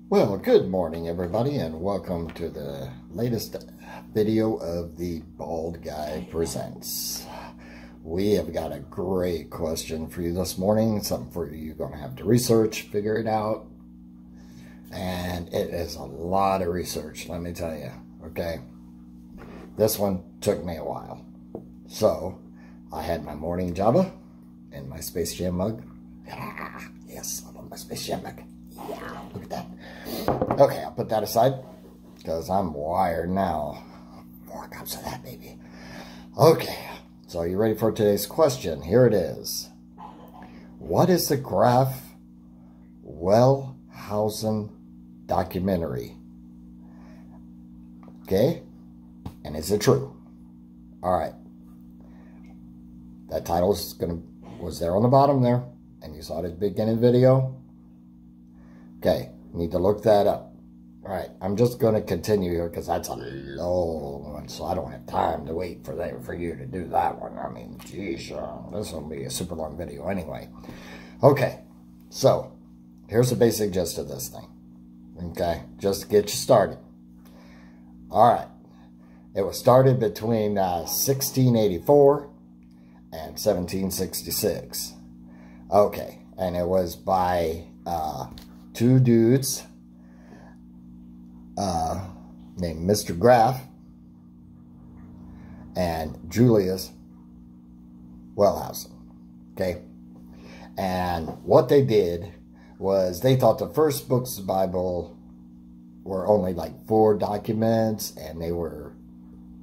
Well, good morning, everybody, and welcome to the latest video of the Bald Guy Presents. We have got a great question for you this morning, something for you you're going to have to research, figure it out, and it is a lot of research, let me tell you, okay? This one took me a while. So, I had my morning Java and my Space Jam mug. Yes, I love my Space Jam mug. Yeah, look at that. Okay, I'll put that aside because I'm wired now. 4 cups of that, baby. Okay, so are you ready for today's question? Here it is. What is the Graf-Wellhousen documentary? Okay, and is it true? All right. That title was there on the bottom there, and you saw it at the beginning of the video. Okay, need to look that up. All right, I'm just going to continue here because that's a long one, so I don't have time to wait for you to do that one. I mean, geez, this will be a super long video anyway. Okay, so here's the basic gist of this thing. Okay, just to get you started. All right, it was started between 1684 and 1766. Okay, and it was by 2 dudes named Mr. Graf and Julius Wellhausen. Okay, and what they did was they thought the first books of the Bible were only like 4 documents, and they were,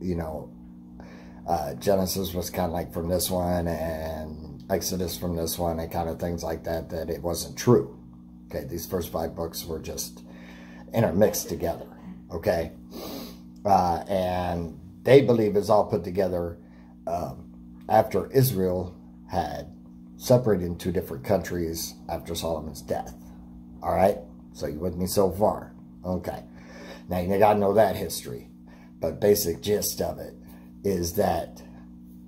you know, Genesis was kind of like from this one, and Exodus from this one, and kind of things like that, that it wasn't true. Okay, these first 5 books were just intermixed together, okay? And they believe it's all put together after Israel had separated into 2 different countries after Solomon's death. All right? So you with me so far? Okay. Now you got to know that history. But basic gist of it is that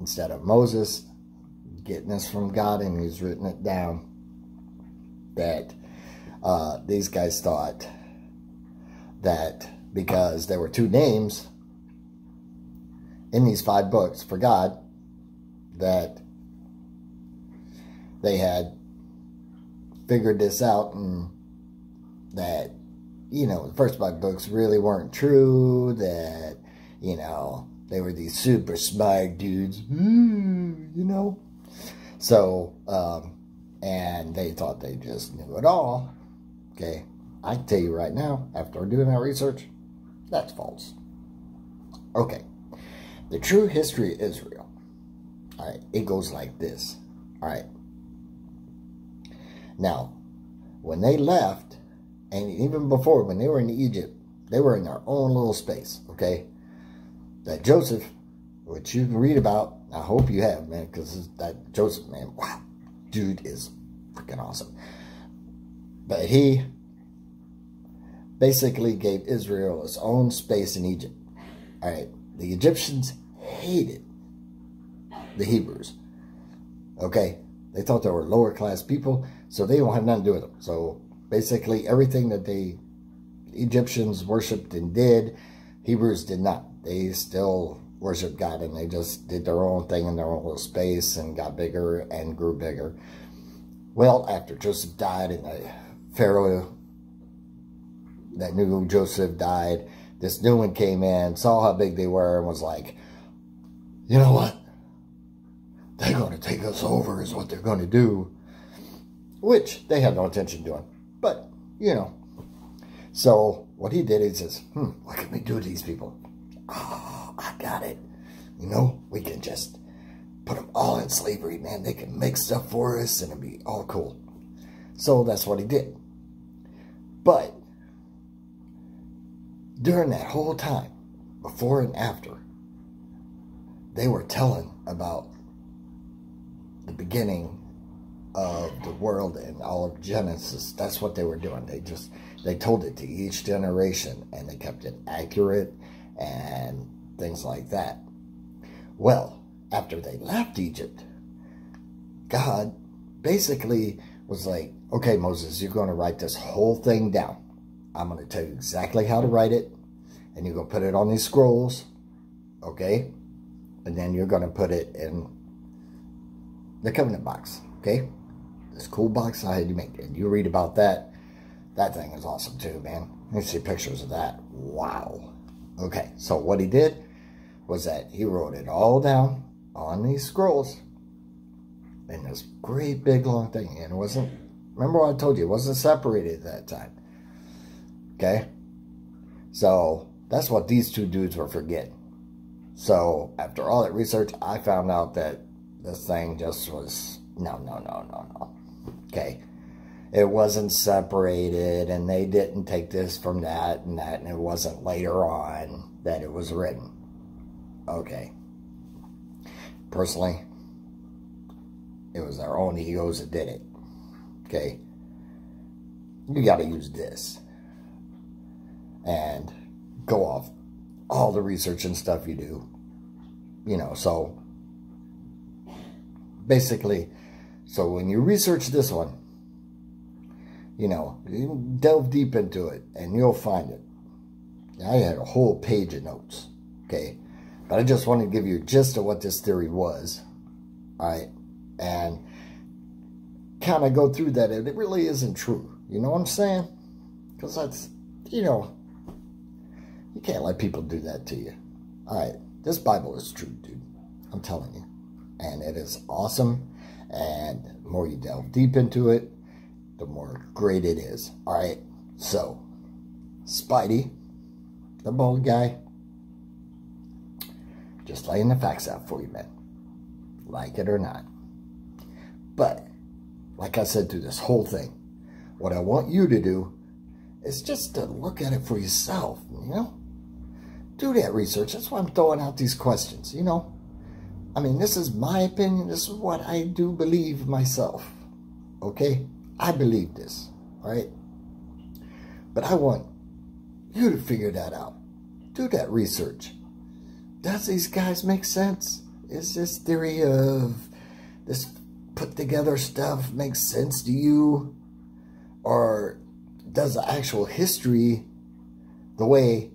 instead of Moses getting this from God and he's written it down, that these guys thought that because there were 2 names in these 5 books for God, that they had figured this out, and that, you know, the first 5 books really weren't true, that, you know, they were these super smart dudes, you know. So, and they thought they just knew it all. Okay, I can tell you right now, after doing that research, that's false. Okay, the true history of Israel, all right, it goes like this, all right. Now, when they left, and even before, when they were in Egypt, they were in their own little space, okay? That Joseph, which you can read about, I hope you have, man, because that Joseph, man, wow, dude is freaking awesome. But he basically gave Israel its own space in Egypt. All right, the Egyptians hated the Hebrews. Okay, they thought they were lower class people, so they don't have nothing to do with them. So basically everything that the Egyptians worshipped and did, Hebrews did not. They still worshiped God, and they just did their own thing in their own little space and got bigger and grew bigger. Well, after Joseph died and the Pharaoh that knew Joseph died, this new one came in, saw how big they were, and was like, you know what? They're going to take us over is what they're going to do. Which they had no intention of doing. But, you know. So, what he did, he says, what can we do to these people? Oh, I got it. You know, we can just put them all in slavery, man. They can make stuff for us, and it'll be all cool. So, that's what he did. But during that whole time, before and after, they were telling about the beginning of the world and all of Genesis. That's what they were doing. They told it to each generation, and they kept it accurate and things like that. Well, after they left Egypt, God basically was like, okay, Moses, you're going to write this whole thing down. I'm going to tell you exactly how to write it. And you're going to put it on these scrolls. Okay? And then you're going to put it in the covenant box. Okay? This cool box I had you make. And you read about that. That thing is awesome too, man. You see pictures of that. Wow. Okay, so what he did was that he wrote it all down on these scrolls in this great big long thing. And it wasn't, remember what I told you, it wasn't separated at that time. Okay? So that's what these two dudes were forgetting. So after all that research, I found out that this thing just was, no. Okay? It wasn't separated, and they didn't take this from that, and it wasn't later on that it was written. Okay. Personally, it was their own egos that did it. Okay. You got to use this and go off all the research and stuff you do. You know, so basically, so when you research this one, you know, you delve deep into it and you'll find it. I had a whole page of notes. Okay. But I just wanted to give you a gist of what this theory was. Alright. And kind of go through that. It really isn't true. You know what I'm saying? Because that's, you know, you can't let people do that to you. Alright. This Bible is true, dude. I'm telling you. And it is awesome. And the more you delve deep into it, the more great it is. Alright. So, Spidey, the bald guy, just laying the facts out for you, man. Like it or not. But, like I said through this whole thing, what I want you to do is just to look at it for yourself, you know? Do that research. That's why I'm throwing out these questions, you know? I mean, this is my opinion. This is what I do believe myself. Okay? I believe this. Alright? But I want you to figure that out. Do that research. Does these guys make sense? Is this theory of this put together stuff make sense to you? Or does the actual history, the way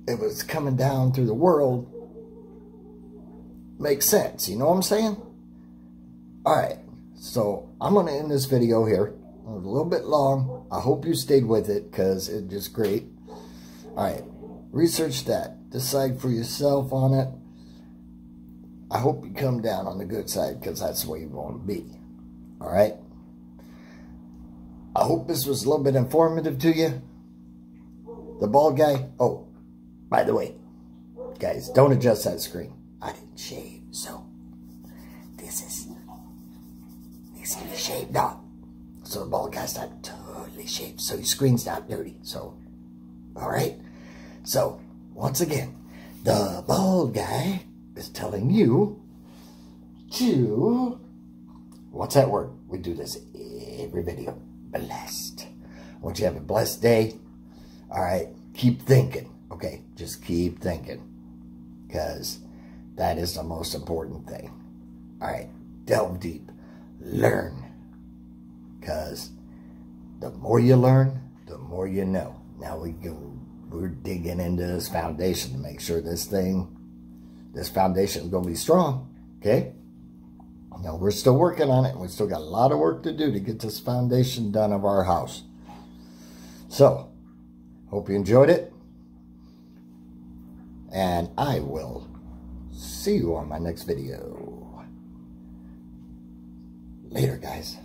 it was coming down through the world, make sense? You know what I'm saying? Alright, so I'm going to end this video here. It was a little bit long. I hope you stayed with it because it's just great. Alright, research that. Decide for yourself on it. I hope you come down on the good side because that's the way you want to be. Alright? I hope this was a little bit informative to you. The bald guy. Oh, by the way, guys, don't adjust that screen. I didn't shave, so this is shaved off. So the bald guy's not totally shaved, so your screen's not dirty. So, alright? So, once again, the bald guy is telling you to, what's that word? We do this every video. Blessed. I want you to have a blessed day. Alright, keep thinking. Okay, just keep thinking. Because that is the most important thing. Alright, delve deep. Learn. Because the more you learn, the more you know. Now we're digging into this foundation to make sure this foundation is going to be strong. Okay? Now, we're still working on it. We still got a lot of work to do to get this foundation done of our house. So, hope you enjoyed it. And I will see you on my next video. Later, guys.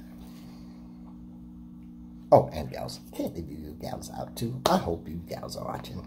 Oh, and gals. Can't leave you gals out, too. I hope you gals are watching.